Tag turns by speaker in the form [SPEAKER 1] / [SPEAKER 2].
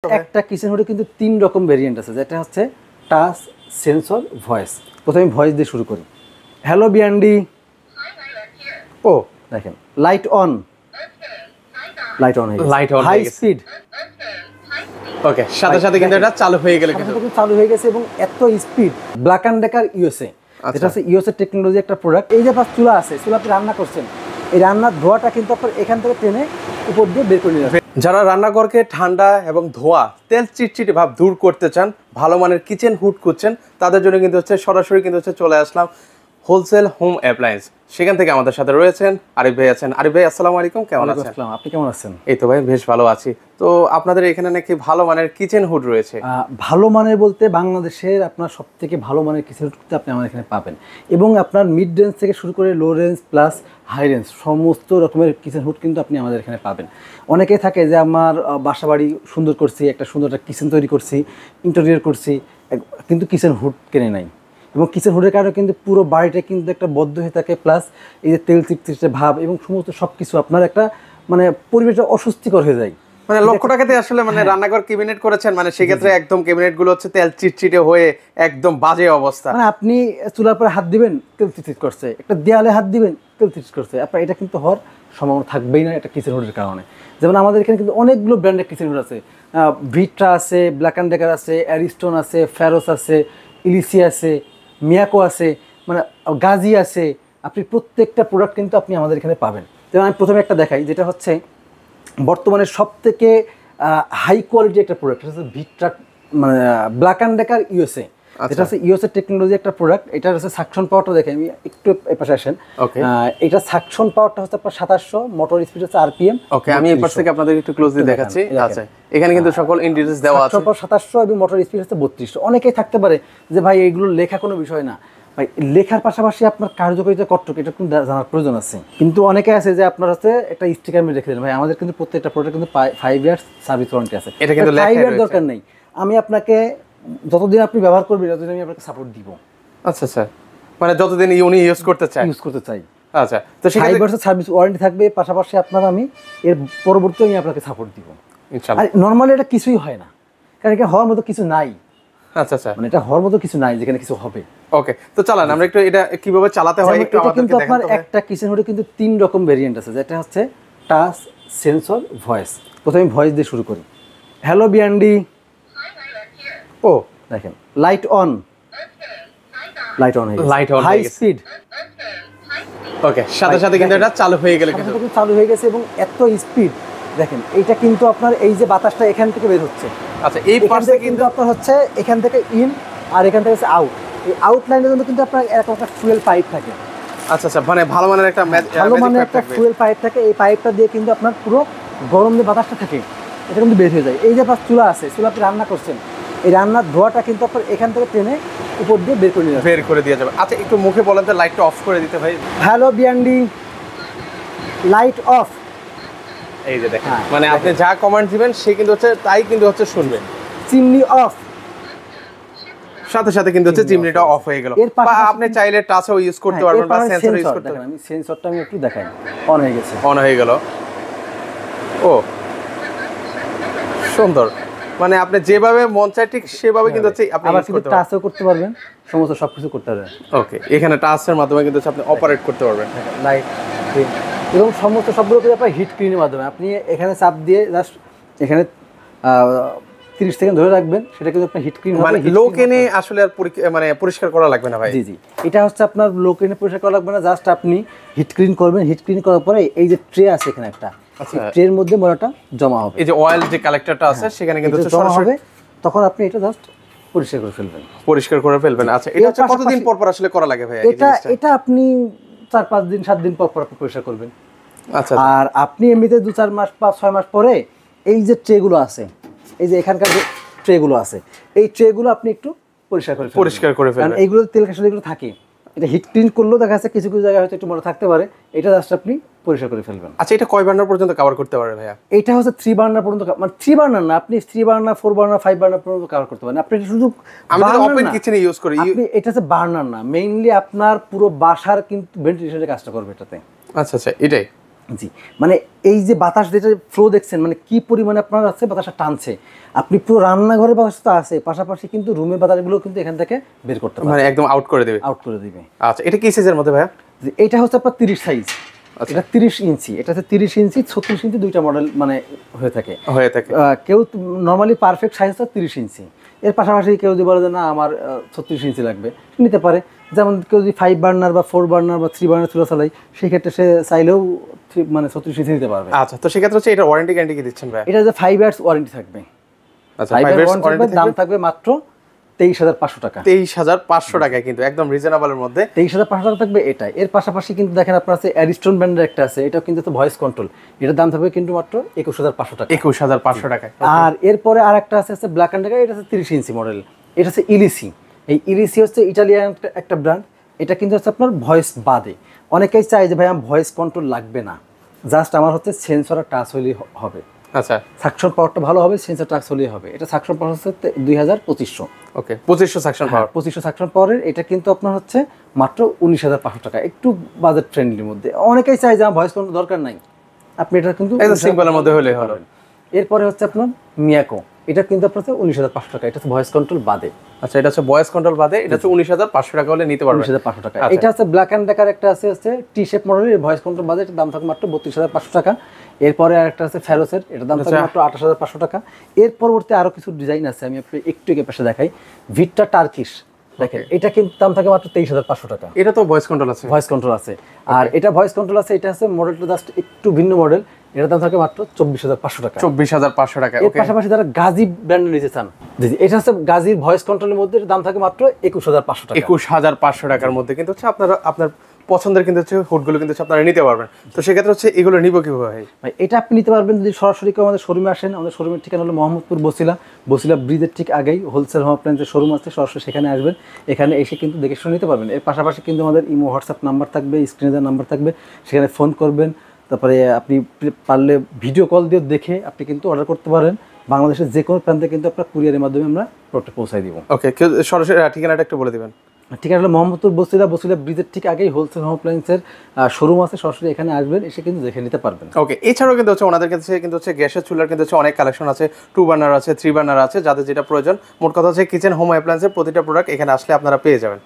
[SPEAKER 1] একটা কিচেন হুডে কিন্তু 3 রকম ভেরিয়েন্ট আছে, যেটা হচ্ছে টাচ, সেন্সর, ভয়েস। প্রথমে ভয়েস দিয়ে শুরু করি। হ্যালো বিয়ান্ডি। ও দেখেন, লাইট অন, লাইট অন হয়ে গেছে,
[SPEAKER 2] লাইট অন
[SPEAKER 1] হাই স্পিড।
[SPEAKER 2] ওকে, সাথে সাথে কিন্তু এটা চালু হয়ে গেল,
[SPEAKER 1] কিন্তু চালু হয়ে গেছে এবং এত speed. Black and Decker USA, যেটা হচ্ছে ইউএসএ টেকনোলজি একটা প্রোডাক্ট। এই যে পাঁচ চুলা আছে, চুলা আপনি রান্না করছেন, এই রান্নার ধোঁয়াটা কিন্তু আপনার এখান থেকে টেনে উপর দিয়ে বের করে নিয়ে যাবে।
[SPEAKER 2] যারা রান্নাঘরকে ঠান্ডা এবং ধোয়া, তেল চিটচিটে ভাব দূর করতে চান, ভালো মানের কিচেন হুড খুঁজছেন, তাদের জন্য কিন্তু হচ্ছে সরাসরি কিন্তু হচ্ছে চলে আসলাম হোলসেল হোম অ্যাপ্লায়েন্স। সেখান থেকে আমাদের সাথে রয়েছেন আরিফ ভাই আছেন। আরিফ ভাই আসসালামু আলাইকুম, কেমন আছেন?
[SPEAKER 1] আপনি কেমন আছেন?
[SPEAKER 2] এই তো ভাই বেশ ভালো আছি। তো আপনাদের এখানে নাকি ভালো মানের কিচেন হুড রয়েছে?
[SPEAKER 1] ভালো মানের বলতে বাংলাদেশের আপনার সব থেকে ভালো মানের কিচেন হুড আপনি আমার এখানে পাবেন, এবং আপনার মিড রেঞ্জ থেকে শুরু করে low range plus high range সমস্ত রকমের কিচেন হুড কিন্তু আপনি আমাদের এখানে পাবেন। অনেকেই থাকে যে আমার বাসা বাড়ি সুন্দর করছি, একটা সুন্দর একটা কিচেন তৈরি করছি, ইন্টেরিয়র করছি, কিন্তু কিচেন হুড কেনে নাই, এবং কিচেন হুডের কারণে কিন্তু পুরো বাড়িটা কিন্তু একটা বদ্ধ হয়ে থাকে, প্লাস এই যে তেল চিটচিটে ভাব এবং সমস্ত সব কিছু আপনার একটা মানে পরিবেশটা অস্বস্তিকর হয়ে যায়।
[SPEAKER 2] মানে লক্ষ টাকাতে আসলে মানে রান্নাঘর ক্যাবিনেট করেছেন, মানে সেক্ষেত্রে একদম ক্যাবিনেট গুলো হচ্ছে তেল চিটচিটে হয়ে একদম বাজে অবস্থা।
[SPEAKER 1] মানে আপনি চুলার পরে হাত দিবেন, তেল চিটচিট করছে, একটা দেয়ালে হাত দিবেন, তেল চিটচিট করছে, আপনার এটা কিন্তু হওয়ার সম্ভাবনা থাকবেই না এটা কিচেন হুডের কারণে। যেমন আমাদের এখানে কিন্তু অনেকগুলো ব্র্যান্ডের কিচেন হুড আছে, ভিট্রা আছে, ব্ল্যাক অ্যান্ড ডেকার আছে, অ্যারিস্টন আছে, ফ্যারোস আছে, ইলিসি আছে, মিয়াকো আছে, মানে গাজি আছে। আপনি প্রত্যেকটা প্রোডাক্ট কিন্তু আপনি আমাদের এখানে পাবেন। যেমন আমি প্রথমে একটা দেখাই, যেটা হচ্ছে বর্তমানে সব থেকে হাই কোয়ালিটি একটা প্রোডাক্ট, হচ্ছে ভিট্রা, মানে ব্ল্যাক অ্যান্ড ডেকার ইউএসএ, যেটা হচ্ছে ইউএসএ টেকনোলজি একটা প্রোডাক্ট। এটা হচ্ছে সাকশন পাওয়ারটা দেখে আমি একটু এপাশে আসেন। এটা সাকশন পাওয়ারটা হচ্ছে আপনার 2700, মোটর স্পিড হচ্ছে আরপিএম।
[SPEAKER 2] ওকে, আমি এপাশ থেকে আপনাদের একটু ক্লোজলি দেখাচ্ছি। আচ্ছা, এখানে কিন্তু সকল ইন্ডিটেলস দেওয়া আছে।
[SPEAKER 1] 2700 এবং মোটর স্পিড হচ্ছে 3200। অনেকেই থাকতে পারে যে ভাই এইগুলো লেখা কোনো বিষয় না, ভাই লেখার পাশাপাশি আপনার কার্যকারিতা কতটুকু এটা কিন্তু জানার প্রয়োজন আছে। কিন্তু অনেকে আছে যে আপনার হচ্ছে একটা স্টিকার মেরে রেখে দেন, ভাই আমাদের কিন্তু প্রত্যেকটা প্রোডাক্ট কিন্তু 5 ইয়ার্স সার্ভিস ওয়ারেন্টি আছে।
[SPEAKER 2] এটা কিন্তু
[SPEAKER 1] 5 ইয়ার দরকার নেই, আমি আপনাকে যতদিন আপনি ব্যবহার করবেন ততদিন আমি আপনাকে সাপোর্ট দিব।
[SPEAKER 2] আচ্ছা আচ্ছা, মানে যতদিন উনি ইউজ করতে চাই। আচ্ছা, তো
[SPEAKER 1] 5 ইয়ার্স সার্ভিস ওয়ারেন্টি থাকবে, পাশাপাশি আপনার আমি এর পরবর্তীতে আমি আপনাকে সাপোর্ট দিব ইনশাআল্লাহ। আর নরমালি এটা কিছুই হয় না, কারণ এটা হওয়ার মতো কিছু নাই।
[SPEAKER 2] আচ্ছা আচ্ছা,
[SPEAKER 1] মানে এটা হওয়ার মতো কিছু নাই যেখানে কিছু হবে।
[SPEAKER 2] ওকে, তো চালান আমরা একটু এটা কিভাবে চালাতে হয় একটু আমাদেরকে
[SPEAKER 1] কিন্তু
[SPEAKER 2] দেখান।
[SPEAKER 1] আপনার একটা কিচেন হুডে কিন্তু 3 রকম ভেরিয়েন্ট আছে, যেটা হচ্ছে টাচ, সেন্সর, ভয়েস। প্রথমে ভয়েস দিয়ে শুরু করি। হ্যালো বিয়ান্ডি। ও দেখেন, লাইট অন, লাইট অন হয়ে গেছে,
[SPEAKER 2] লাইট অন
[SPEAKER 1] হাই স্পিড।
[SPEAKER 2] ওকে, সাথে সাথে কিন্তু এটা চালু হয়ে গেল,
[SPEAKER 1] কিন্তু চালু হয়ে গেছে এবং এত স্পিড। দেখেন এইটা কিন্তু আপনার এই যে বাতাসটা এখান থেকে বের হচ্ছে,
[SPEAKER 2] আচ্ছা এই পাশে
[SPEAKER 1] কিন্তু আপনার হচ্ছে এখান থেকে ইন আর এখান থেকে হচ্ছে আউট। এই আউট লাইনের জন্য কিন্তু আপনার এরকম একটা ফুয়েল পাইপ থাকে।
[SPEAKER 2] আচ্ছা আচ্ছা, মানে ভালো মানের একটা
[SPEAKER 1] ফুয়েল পাইপ থাকে। এই পাইপটা দিয়ে কিন্তু আপনার পুরো গরম যে বাতাসটা থাকে এটা কিন্তু বের হয়ে যায়। এই যে পাঁচ চুলা আছে, চুলা আপনি রান্না করছেন, এই রান্নার ধোঁয়াটা কিন্তু আপনার এখান থেকে টেনে উপর দিয়ে বের করে দিয়ে
[SPEAKER 2] যাবে। আচ্ছা একটু মুখে বলেন তো, লাইটটা অফ করে দিতে ভাই।
[SPEAKER 1] হ্যালো বিয়ান্ডি, লাইট অফ।
[SPEAKER 2] এই যে দেখেন, মানে আপনি যা কমান্ড দিবেন সে কিন্তু হচ্ছে তাই কিন্তু হচ্ছে শুনবেন।
[SPEAKER 1] চিমনি অফ,
[SPEAKER 2] সাথে সাথে কিন্তু হচ্ছে চিমনিটা অফ হয়ে গেল। বা আপনি চাইলে টাচও ইউজ করতে পারবেন বা সেন্সর ইউজ করতে পারবেন।
[SPEAKER 1] আমি সেন্সরটা আমি একটু দেখাই, অন হয়ে গেছে,
[SPEAKER 2] অন হয়ে গেল। ও সুন্দর, মানে আপনি যেভাবে মন চায় ঠিক সেভাবে কিন্তু হচ্ছে আপনি ইউজ করতে পারবেন।
[SPEAKER 1] টাচও করতে পারবেন, সমস্ত সবকিছু করতে পারবেন।
[SPEAKER 2] ওকে, এখানে টাচের মাধ্যমে কিন্তু আপনি অপারেট করতে পারবেন।
[SPEAKER 1] লাইট এবং সমস্ত সবগুলো কিন্তু আপনার হিট স্ক্রিনের মাধ্যমে আপনি এখানে চাপ দিয়ে জাস্ট এখানে 30 সেকেন্ড ধরে রাখবেন, সেটা কিন্তু আপনার হিট স্ক্রিন হবে।
[SPEAKER 2] মানে লো কেনে আসলে আর মানে পরিষ্কার করা লাগবে না ভাই।
[SPEAKER 1] জি জি, এটা হচ্ছে আপনার লো কেনে পরিষ্কার করা লাগবে না, জাস্ট আপনি হিট স্ক্রিন করবেন। হিট স্ক্রিন করার পরে এই যে ট্রে আছে এখানে একটা, ট্রের মধ্যে ময়লাটা জমা হবে।
[SPEAKER 2] এই যে অয়েল যে কালেক্টরটা আছে সেখানে কিন্তু
[SPEAKER 1] জমা হবে, তখন আপনি এটা জাস্ট পরিষ্কার করে ফেলবেন।
[SPEAKER 2] আচ্ছা, এটা হচ্ছে কতদিন পর পর আসলে করা লাগে ভাই?
[SPEAKER 1] এটা আপনি 4-5 দিন 7 দিন পর পর পরিষ্কার করবেন।
[SPEAKER 2] আচ্ছা,
[SPEAKER 1] আর আপনি এমনিতে 2-4 মাস বা 6 মাস পরে এই যে ট্রেগুলো আছে, এই যে এখানকার যে ট্রেগুলো আছে, এই ট্রেগুলো আপনি একটু পরিষ্কার করে ফেলবেন। কারণ এইগুলো তেল কাঁচা যেগুলো থাকে, এটা হিট ক্লিন করলেও দেখা যাচ্ছে কিছু কিছু জায়গায় হয়তো একটু ময়লা থাকতে পারে, এটা জাস্ট আপনি পরিষ্কার করে ফেলবেন।
[SPEAKER 2] আচ্ছা, এটা কয় বার্নার পর্যন্ত কভার করতে পারে ভাইয়া?
[SPEAKER 1] এটা হচ্ছে 3 বার্নার পর্যন্ত, মানে 3 বার্নার না, আপনি 3 বার্নার, 4 বার্নার, 5 বার্নার পর্যন্ত কভার করতে পারেন। আপনি শুধু
[SPEAKER 2] আমি তো ওপেন কিচেনে ইউজ করি।
[SPEAKER 1] আপনি এটা হচ্ছে বার্নার না, মেইনলি আপনার পুরো বাসার কিন্তু ভেন্টিলেশনের কাজটা করবে এটাতে।
[SPEAKER 2] আচ্ছা আচ্ছা, এটাই
[SPEAKER 1] জি, মানে এই যে বাতাস যেটা ফ্লো দেখছেন, মানে কি পরিমাণে আপনার আছে বাতাসটা টানছে, আপনি পুরো রান্নাঘরে বাতাস তো আছে, পাশাপাশি কিন্তু রুমের বাতাসগুলো কিন্তু এখান থেকে বের করতে পারবেন,
[SPEAKER 2] মানে একদম আউট করে দেবে।
[SPEAKER 1] আউট করে দিবে।
[SPEAKER 2] আচ্ছা, এটা কি সাইজের মধ্যে ভাইয়া?
[SPEAKER 1] যে এটা হচ্ছে আপনার 30 সাইজ, এটা 30 ইঞ্চি, এটা হচ্ছে 30 ইঞ্চি 36 ইঞ্চি দুইটা মডেল মানে হয়ে থাকে। কেউ নর্মালি পারফেক্ট সাইজ হচ্ছে 30 ইঞ্চি, এর পাশাপাশি কেউ যদি বলে যে না আমার 36 ইঞ্চি লাগবে, নিতে পারে। যেমন কেউ যদি 5 বার্নার বা 4 বার্নার বা 3 বার্নার চুলা চালায়, সেই ক্ষেত্রে সে চাইলেও মানে 36 ইঞ্চি নিতে পারবে।
[SPEAKER 2] আচ্ছা, তো সেক্ষেত্রে হচ্ছে এটা ওয়ারেন্টি গ্যারান্টি কি দিচ্ছেন ভাই?
[SPEAKER 1] এটা যে 5 ইয়ার্স ওয়ারেন্টি থাকবে।
[SPEAKER 2] আচ্ছা,
[SPEAKER 1] 5 ইয়ার্স ওয়ারেন্টি, দাম থাকবে মাত্র 23,500 টাকা।
[SPEAKER 2] 23,500 টাকায় কিন্তু একদম রিজনেবলের মধ্যে
[SPEAKER 1] 23,500 টাকা থাকবে এটা। এর পাশাপাশি কিন্তু দেখেন আপনার আছে অ্যারিস্টন ব্র্যান্ডের একটা আছে, এটা কিন্তু ভয়েস কন্ট্রোল, এটার দাম থাকবে কিন্তু মাত্র 21,500 টাকা।
[SPEAKER 2] 21,500 টাকায়।
[SPEAKER 1] আর এরপরে আরেকটা আছে ব্ল্যাক অ্যান্ড এটা হচ্ছে 30 ইঞ্চি মডেল, এটা হচ্ছে ইলিসি। এই ইলিসি হচ্ছে ইটালিয়ান একটা ব্র্যান্ড, এটা কিন্তু হচ্ছে আপনার ভয়েস বাদে। অনেকেই চায় যে ভাই আমার ভয়েস কন্ট্রোল লাগবে না, জাস্ট আমার হচ্ছে সেন্সর আর টাচ হলেই হবে।
[SPEAKER 2] আচ্ছা,
[SPEAKER 1] সাকশন পাওয়ারটা ভালো হবে, সেন্সর টাচ হলেই হবে। এটা সাকশন পাওয়ার হচ্ছে 2500।
[SPEAKER 2] ওকে, 2500 সাকশন পাওয়ার।
[SPEAKER 1] 2500 সাকশন পাওয়ারের এটা কিন্তু আপনার হচ্ছে মাত্র 19,500 টাকা, একটু বাজেট ফ্রেন্ডলির মধ্যে। অনেকেই চায় যে আমার ভয়েস কন্ট্রোল দরকার নাই, আপনি এটা কিন্তু
[SPEAKER 2] একদম সিম্পলের মধ্যে হলেই হলো।
[SPEAKER 1] এরপরে হচ্ছে আপনার মিয়াকো, এটা কিন্তু আপনার 19,500 টাকা, এটা হচ্ছে ভয়েস কন্ট্রোল বাদে।
[SPEAKER 2] আচ্ছা, এটা হচ্ছে ভয়েস কন্ট্রোল বাদে, এটা হচ্ছে 19,500 টাকা হলে নিতে পারবেন।
[SPEAKER 1] 19,500 টাকা। এটা হচ্ছে ব্ল্যাক অ্যান্ড ডেকার একটা আছে টি শেপ মডেলের ভয়েস কন্ট্রোল বাদে, এটার দাম থাকবে মাত্র 32,500 টাকা। এরপরে আরেকটা আছে ফেরোসের, এটার দাম থাকবে মাত্র 28,500 টাকা। এর পরবর্তী আরো কিছু ডিজাইন আছে, আমি আপনি একটু এগিয়ে পাশে দেখাই। ভিটটা টার্কিশ, দেখেন এটা কিন্তু দাম থাকে মাত্র 23,500 টাকা।
[SPEAKER 2] এটা তো ভয়েস কন্ট্রোল আছে,
[SPEAKER 1] ভয়েস কন্ট্রোল আছে। আর এটা ভয়েস কন্ট্রোল আছে, এটা আছে মডেলটা জাস্ট একটু ভিন্ন মডেল, এটার দাম থাকে মাত্র 24,500 টাকা।
[SPEAKER 2] 24,500 টাকা।
[SPEAKER 1] এর পাশাপাশি যারা গাজী ব্র্যান্ডের নিতে চান, এটা হচ্ছে গাজীর ভয়েস কন্ট্রোলের মধ্যে, এটার দাম থাকে মাত্র 21,500 টাকা।
[SPEAKER 2] 21,500 টাকার মধ্যে কিন্তু হচ্ছে আপনার পছন্দের কিন্তু হচ্ছে হুডগুলো কিন্তু হচ্ছে আপনারা নিতে পারবেন। তো সেক্ষেত্রে হচ্ছে এগুলো নিব কিভাবে ভাই?
[SPEAKER 1] এটা আপনি নিতে পারবেন যদি সরাসরি কেউ আমাদের শোরুমে আসেন। আমাদের শোরুমের ঠিকানা হলো মোহাম্মদপুর বসিলা ব্রিজের ঠিক আগেই হোলসেল হোম অ্যাপ্লায়েন্সের শোরুম আছে, সরাসরি সেখানে আসবেন, এখানে এসে কিন্তু দেখে শুনে নিতে পারবেন। এর পাশাপাশি কিন্তু আমাদের ইমো হোয়াটসঅ্যাপ নাম্বার থাকবে, স্ক্রিনে দেওয়ার নাম্বার থাকবে, সেখানে ফোন করবেন। তারপরে আপনি পারলে ভিডিও কল দিয়ে দেখে আপনি কিন্তু অর্ডার করতে পারেন। বাংলাদেশের যে কোনো প্রান্তে কিন্তু আপনার কুরিয়ারের মাধ্যমে আমরা প্রোডাক্ট পৌঁছাই দিব।
[SPEAKER 2] ওকে, সরাসরি ঠিকানাটা একটু বলে দিবেন।
[SPEAKER 1] ঠিকানা হলো মোহাম্মদপুর বসিলা ব্রিজের ঠিক আগেই হোলসেল হোম অ্যাপ্লায়েন্সের শোরুম আছে, সরাসরি এখানে আসবেন, এসে কিন্তু দেখে নিতে পারবেন।
[SPEAKER 2] ওকে, এছাড়াও কিন্তু হচ্ছে ওনাদের কাছে কিন্তু হচ্ছে গ্যাসের চুলার কিন্তু হচ্ছে অনেক কালেকশন আছে, 2 বার্নার আছে, 3 বার্নার আছে, যাদের যেটা প্রয়োজন। মোট কথা হচ্ছে কিচেন হোম অ্যাপ্লায়েন্সের প্রতিটা প্রোডাক্ট এখানে আসলে আপনারা পেয়ে যাবেন।